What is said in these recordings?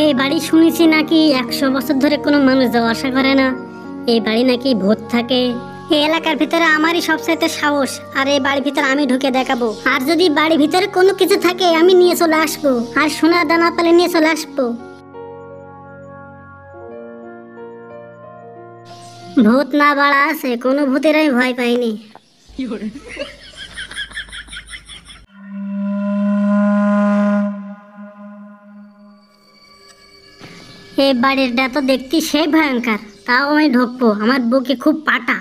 এই বাড়ি শুনেছি নাকি 100 বছর ধরে কোনো মানুষ যাওয়া আসা করে না। এই বাড়ি নাকি ভূত থাকে। এই এলাকার ভিতরে আমারই সবচাইতে সাহস, আর এই বাড়ির ভিতরে আমি ঢুকে দেখাবো। আর যদি বাড়ির ভিতরে কোনো কিছু থাকে আমি নিয়ে চলে আসবো, আর সোনার দানা পালে নিয়ে চলে আসবো। ভূত না বাড়া আছে, কোনো ভূতের আমি ভয় পাইনি। এই বাড়িটা তো দেখতে সেই ভয়ঙ্কর, তাও আমি ঢুকবো। আমার বুকে খুব পাটা।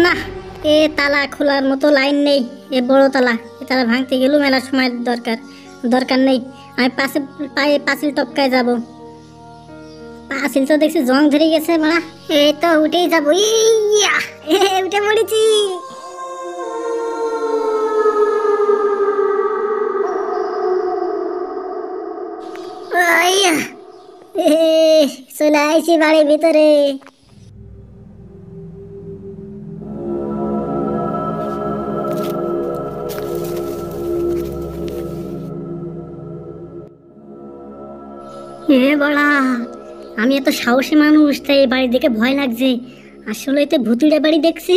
না, এ তালা খোলার মতো লাইন নেই। এ বড় তালা, এ তালা ভাঙতে গেলেও মেলা সময় দরকার নেই। আমি পায়ে পাঁচিল টপকায় যাব। পাঁচিল তো দেখছি জং ধরে গেছে মারা। এই তো উঠেই যাবো। ইয়া, উঠে পড়েছি। চলে আইছি বাড়ির ভিতরে। বড়া, আমি এত সাহসী মানুষ, তাই এই বাড়ি দেখে ভয় লাগছে। আসলে এতে ভুতুড়ে বাড়ি দেখছি।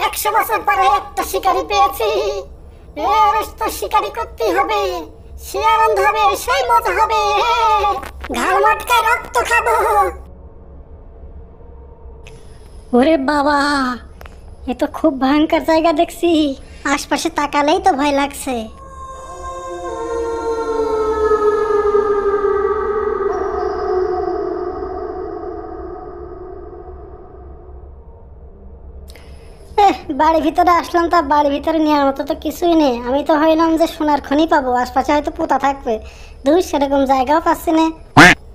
100 বছর পরে একটা শিকারি পেয়েছি। তো শিকারি করতেই হবে। সে আনন্দ হবে, সেই মজা হবে। ঘাড় মটকায় রক্ত খাবো। ওরে বাবা, এ তো খুব ভয়ঙ্কর জায়গা দেখছি। আশপাশে তাকালেই তো ভয় লাগছে। বাড়ির ভিতরে আসলাম, তা বাড়ির ভিতরে নেওয়ার মতো তো কিছুই নেই। আমি তো ভাবলাম যে সোনার খনি পাবো, আশপাশে হয়তো পোতা থাকবে। দূর সেরকম জায়গাও পাচ্ছি না।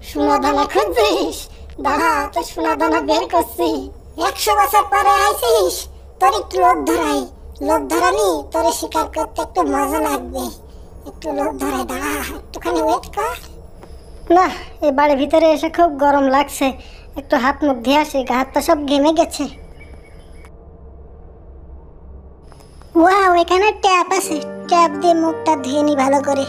সোনা দানা খুঁজছিস? দাঁড়া, তো সোনা দানা বের করছি। 100 বছর পরে আইছিস, তোর একটু লোভ ধরানি তোরে শিকার করতে একটু মজা লাগবে। একটু লোভ ধরাই, দাঁড়া, একটুখানি ওয়েট কর। না, এই বাড়ির ভিতরে এসে খুব গরম লাগছে। একটু হাত মুখ ধুয়ে আসি, গা হাত পা সব ঘেমে গেছে। ওয়াও, এখানে ট্যাপ আছে। ট্যাপ দিয়ে মুখটা ধুয়ে নি ভালো করে।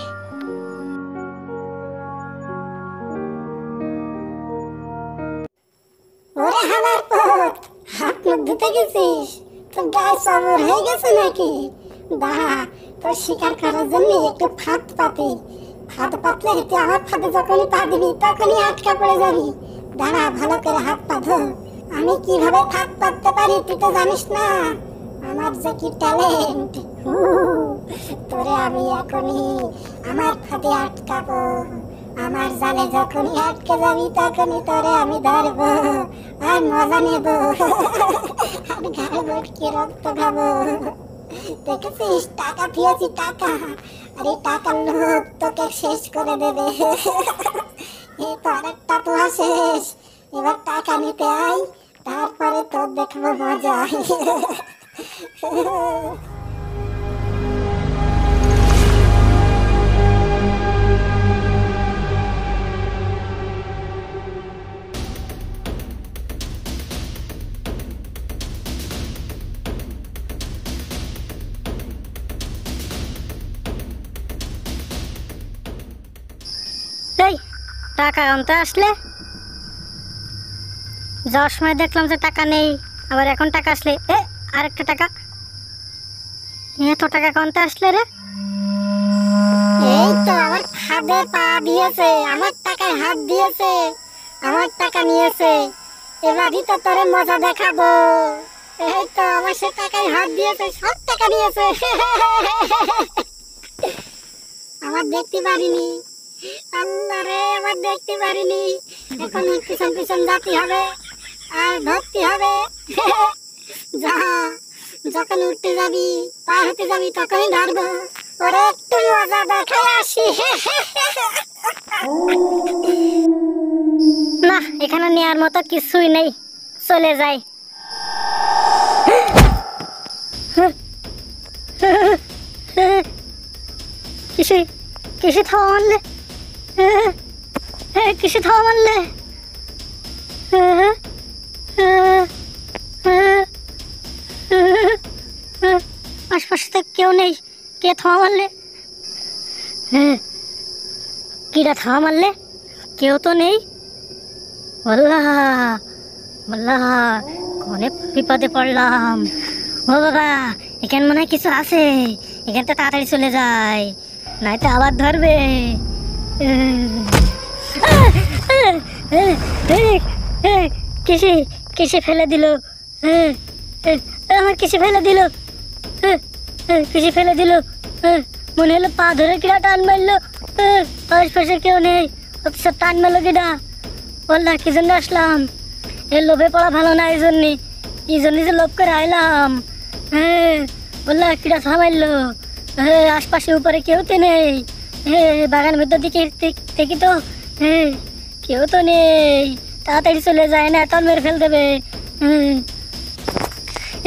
ওরে হালার পথ, হাত মুখ ধুতে গেছিস? তোর গায়ে চামড় হয়ে গেছে নাকি? দাঁড়া, তোর শিকার করার জন্য একটু ফাঁদ পাতি। ফাঁদ পাতলে তুই আমার ফাঁদে যখনই পা দিবি তখনই আটকা পড়ে যাবি। দাঁড়া, ভালো করে হাত পা ধো। আমি কিভাবে ফাঁদ পাততে পারি তুই তো জানিস না। আমার যে কি ট্যালেন্ট। তোরে আমি এখনই আমার ফাঁদে আটকাবো। আমার জালে যখনই আটকে যাবি তখনই তোরে আমি ধরবো আর মজা নেব। আর ঘাড়ে বটকে রক্ত খাবো। দেখেছিস, টাকা দিয়েছি, টাকা। আর এই টাকার লোভ তোকে শেষ করে দেবে। এই তো আরেকটা তো শেষ। এবার টাকা নিতে আয়, তারপরে তোর দেখবো মজা। এই টাকা আনতে আসলে? যাওয়ার সময় দেখলাম যে টাকা নেই, আবার এখন টাকা আসলে আরেকটা টাকা। এত টাকা আনতে আসলে রে? এই তো আমার ফাঁদে পা দিয়েছে, আমার টাকায় হাত দিয়েছে, আমার টাকা নিয়েছে। এবারই তো তোরে মজা দেখাবো। এই তো আমার সে টাকায় হাত দিয়েছে, সব টাকা নিয়েছে। আমার দেখতে পারিনি। আল্লাহ রে, আমার দেখতে পারিনি। এখন পিছন পিছন যেতে হবে আর ধরতে হবে। যা, যখন উঠতে যাবি, পার হতে যাবি, তখনই ধরবো। ওরে একটু মজা দেখাই আসি। না, এখানে নেওয়ার মতো কিছুই নেই, চলে যাই। কিসে থামলে? কিসে থামা মারলে? আশপাশে তো কেউ নেই, কে থামা মারলে? কিরা থামা মারলে? কেউ তো নেই। আল্লাহ আল্লাহ, কোনে বিপদে পড়লাম। ও বাবা, এখানে মনে হয় কিছু আছে, এখান থেকে তাড়াতাড়ি চলে যায়, নয়তো আবার ধরবে। কিসে কিসে ফেলে দিল, আমার কিসে ফেলে দিল, কিসে ফেলে দিল। মনে হলো পা ধরে কিনা টান মারলো। আশপাশে কেউ নেই, অথচ টান মারলো কিনা। বললা কি জন্য আসলাম? এই লোভে পড়া ভালো না, এই জন্যে কি জন্য যে লোভ করে আইলাম। বললা কিরা থামাইলো। আশপাশে উপরে কেউ তো নেই। বাগান ভিতর দিকে দেখি তো, কেউ তো নেই। তাড়াতাড়ি চলে যায়, না তল মেরে ফেল দেবে।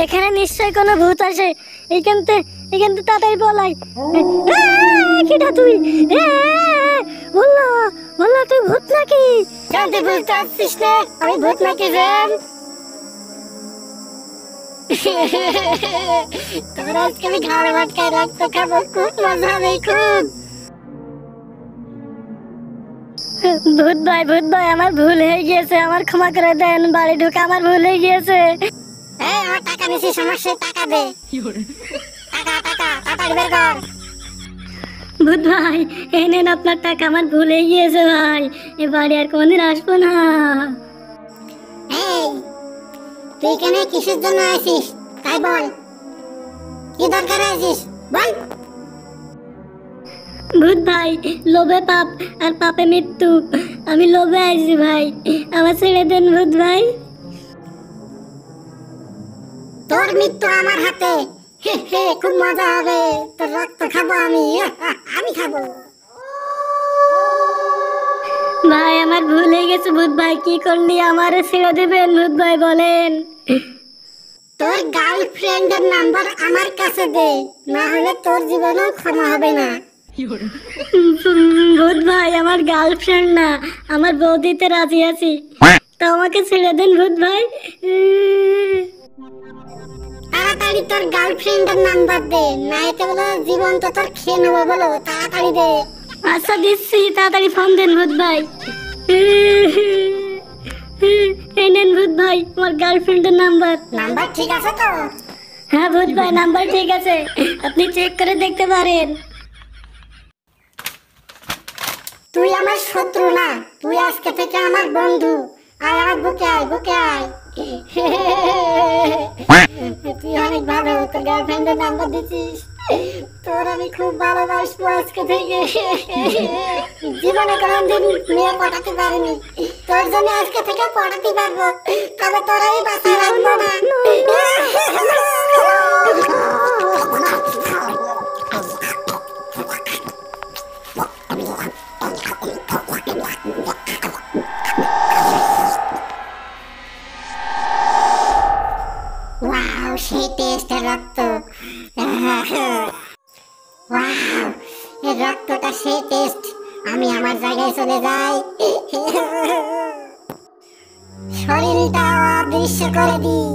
এখানে নিশ্চয় কোনো ভূত আছে, এইখান থেকে তাড়াতাড়ি বলাই। কিটা তুই? বললা বললা তুই ভূত নাকি? জানতে বুঝতে পারছিস না আমি ভূত নাকি? তোর আজকে আমি ঘাড় ভাটকায় রক্ত খাবো, খুব মজা হবে খুব। ভূত ভাই আমার ভুল হয়ে গিয়েছে, আমার ক্ষমা করে দেন, বাড়ি ঢুকে আমার ভুল হয়ে গিয়েছে। আমার টাকা নিছি, সমস্যা টাকা দে। টাকা টাকা তাড়াতাড়ি বের কর। ভূত ভাই এই নেন আপনার টাকা, আমার ভুল হয়ে গিয়েছে ভাই, এ বাড়ি আর কোনদিন আসবো না। তুই এখানে কিসের জন্য আসিস তাই বল, কি দরকার আসিস বল। ভূত ভাই লোভে পাপ আর পাপে মৃত্যু, আমি লোভে আইছি ভাই, আমার ছেড়ে দেন ভূত ভাই। তোর মৃত্যু আমার হাতে, খুব মজা হবে, তোর রক্ত খাবো আমি, আমি খাবো। ভাই আমার ভুল হয়ে গেছে ভূত ভাই, কি করলি আমারে ছেড়ে দেবেন ভূত ভাই বলেন। তোর গার্লফ্রেন্ডের নাম্বার আমার কাছে দে, না হলে তোর জীবনেও ক্ষমা হবে না। ভূত ভাই আমার গার্লফ্রেন্ড না, আমার বউ দিতে রাজি আছি, তো আমাকে ছেড়ে দেন ভূত ভাই। তাড়াতাড়ি তোর গার্লফ্রেন্ডের নাম্বার দে, না এতে বলে জীবন তো তোর খেয়ে নেবো, বলো তাড়াতাড়ি দে। আচ্ছা দিচ্ছি, তাড়াতাড়ি ফোন দেন ভূত ভাই। এই নেন ভূত ভাই আমার গার্লফ্রেন্ডের নাম্বার। নাম্বার ঠিক আছে তো? হ্যাঁ ভূত ভাই নাম্বার ঠিক আছে, আপনি চেক করে দেখতে পারেন। তুই আমার শত্রু না, তুই আজকে থেকে আমার বন্ধু। আয় আমার বুকে আয়, বুকে আয়। তুই অনেক ভালো, তোর গার্লফ্রেন্ডের নাম্বার দিছিস, তোর আমি খুব ভালোবাসবো আজকে থেকে। জীবনে কোনোদিন মেয়ে পটাতে পারিনি, তোর জন্য আজকে থেকে পটাতে পারবো, তবে তোর আমি বাঁচায় রাখবো না। ওয়াও, সেই টেস্টের রক্ত। ওয়াও, এই রক্তটা সেই টেস্ট। আমি আমার জায়গায় চলে যাই, শরীরটা অদৃশ্য করে দিই।